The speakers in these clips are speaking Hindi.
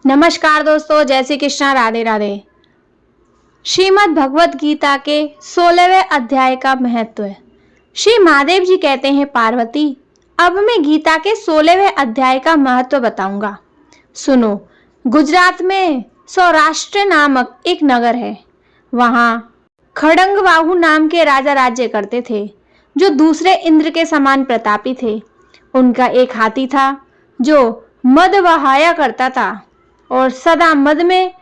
नमस्कार दोस्तों, जय श्री कृष्णा, राधे राधे। श्रीमद् भगवत गीता के 16वें अध्याय का महत्व है। श्री महादेव जी कहते हैं, पार्वती अब मैं गीता के 16वें अध्याय का महत्व बताऊंगा। सुनो। गुजरात में सौराष्ट्र नामक एक नगर है। वहां खड़ंगवाहु नाम के राजा राज्य करते थे, जो दूसरे इंद्र के समान प्रतापी थे। उनका एक हाथी था जो मद बहाया करता था और सदा मद में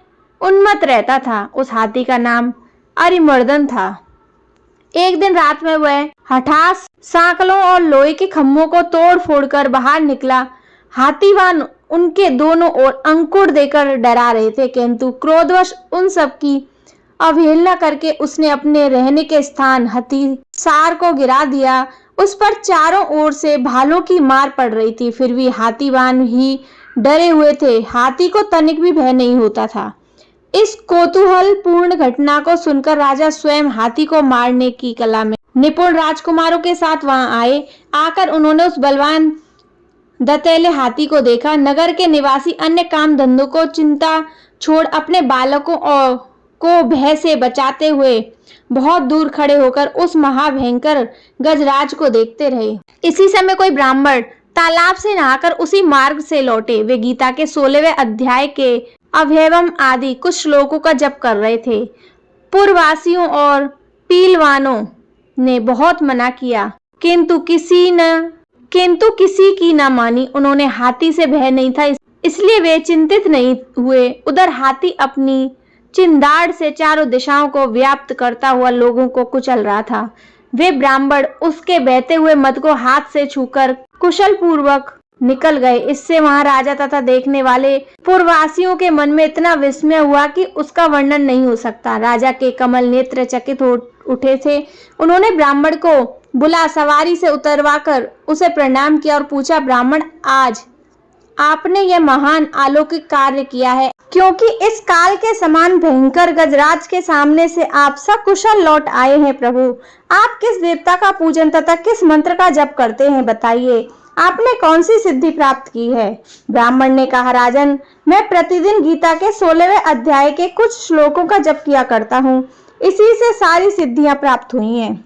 उन्मत्त रहता था। उस हाथी का नाम अरिमर्दन था। एक दिन रात में वह हठात सांकलों और लोहे के खम्भों को तोड़ फोड़ कर बाहर निकला। हाथीवान उनके दोनों ओर अंकुर देकर डरा रहे थे, किंतु क्रोधवश उन सब की अवहेलना करके उसने अपने रहने के स्थान हथीसार को गिरा दिया। उस पर चारों ओर से भालों की मार पड़ रही थी, फिर भी हाथीवान ही डरे हुए थे। हाथी को तनिक भी भय नहीं होता था। इस कौतूहलपूर्ण घटना को सुनकर राजा स्वयं हाथी को मारने की कला में निपुण राजकुमारों के साथ वहां आए। आकर उन्होंने उस बलवान दंतैले हाथी को देखा। नगर के निवासी अन्य काम धंधों को चिंता छोड़ अपने बालकों को भय से बचाते हुए बहुत दूर खड़े होकर उस महाभयंकर गजराज को देखते रहे। इसी समय कोई ब्राह्मण तालाब से नहाकर उसी मार्ग से लौटे। वे गीता के 16वें अध्याय के अभयम आदि कुछ श्लोकों का जप कर रहे थे। पूर्ववासियों और पीलवानों ने बहुत मना किया, किंतु किसी की न मानी। उन्होंने हाथी से भय नहीं था, इसलिए वे चिंतित नहीं हुए। उधर हाथी अपनी चिंदाड़ से चारों दिशाओं को व्याप्त करता हुआ लोगों को कुचल रहा था। वे ब्राह्मण उसके बहते हुए मद को हाथ से छूकर कुशल पूर्वक निकल गए। इससे वहां राजा तथा देखने वाले पूर्ववासियों के मन में इतना विस्मय हुआ कि उसका वर्णन नहीं हो सकता। राजा के कमल नेत्र चकित हो उठे थे। उन्होंने ब्राह्मण को बुला सवारी से उतरवाकर उसे प्रणाम किया और पूछा, ब्राह्मण, आज आपने यह महान अलौकिक कार्य किया है, क्योंकि इस काल के समान भयंकर गजराज के सामने से आप सकुशल लौट आए हैं। प्रभु, आप किस देवता का पूजन तथा किस मंत्र का जप करते हैं, बताइए। आपने कौन सी सिद्धि प्राप्त की है? ब्राह्मण ने कहा, राजन, मैं प्रतिदिन गीता के 16वें अध्याय के कुछ श्लोकों का जप किया करता हूँ। इसी से सारी सिद्धियां प्राप्त हुई हैं।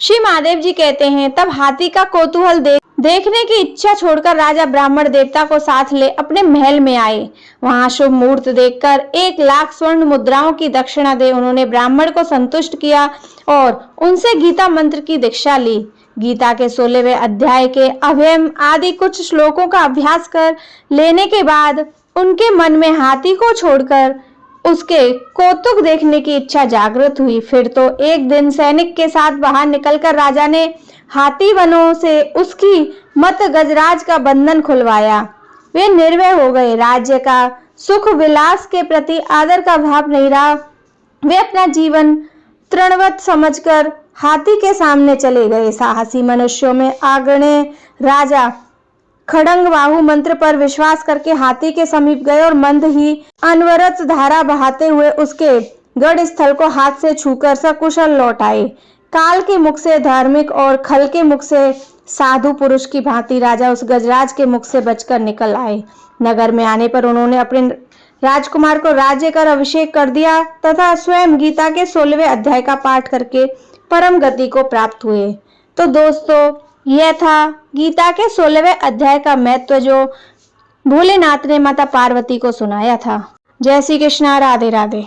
श्री महादेव जी कहते हैं, तब हाथी का कौतूहल देखने की इच्छा छोड़कर राजा ब्राह्मण देवता को साथ ले अपने महल में आए। वहां शुभ मुहूर्त देखकर 1,00,000 स्वर्ण मुद्राओं की दक्षिणा दे उन्होंने ब्राह्मण को संतुष्ट किया और उनसे गीता मंत्र की दीक्षा ली। गीता के 16वें अध्याय के अभयम आदि कुछ श्लोकों का अभ्यास कर लेने के बाद उनके मन में हाथी को छोड़कर उसके कौतुक देखने की इच्छा जागृत हुई। फिर तो एक दिन सैनिक के साथ बाहर निकलकर राजा ने हाथी वनों से उसकी मत गजराज का बंधन खुलवाया। वे निर्भय हो गए। राज्य का सुख विलास के प्रति आदर का भाव नहीं रहा। वे अपना जीवन तृणवत समझकर हाथी के सामने चले गए। साहसी मनुष्यों में अग्रणी राजा खड़ंगवाहु मंत्र पर विश्वास करके हाथी के समीप गए और मंद ही अनवरत धारा बहाते हुए उसके गढ़ स्थल को हाथ से छूकर सकुशल लौट आए। काल के मुख से धार्मिक और खल के मुख से साधु पुरुष की भांति राजा उस गजराज के मुख से बचकर निकल आए। नगर में आने पर उन्होंने अपने राजकुमार को राज्य कर अभिषेक कर दिया तथा स्वयं गीता के 16वें अध्याय का पाठ करके परम गति को प्राप्त हुए। तो दोस्तों, यह था गीता के 16वें अध्याय का महत्व जो भोलेनाथ ने माता पार्वती को सुनाया था। जय श्री कृष्णा, राधे राधे।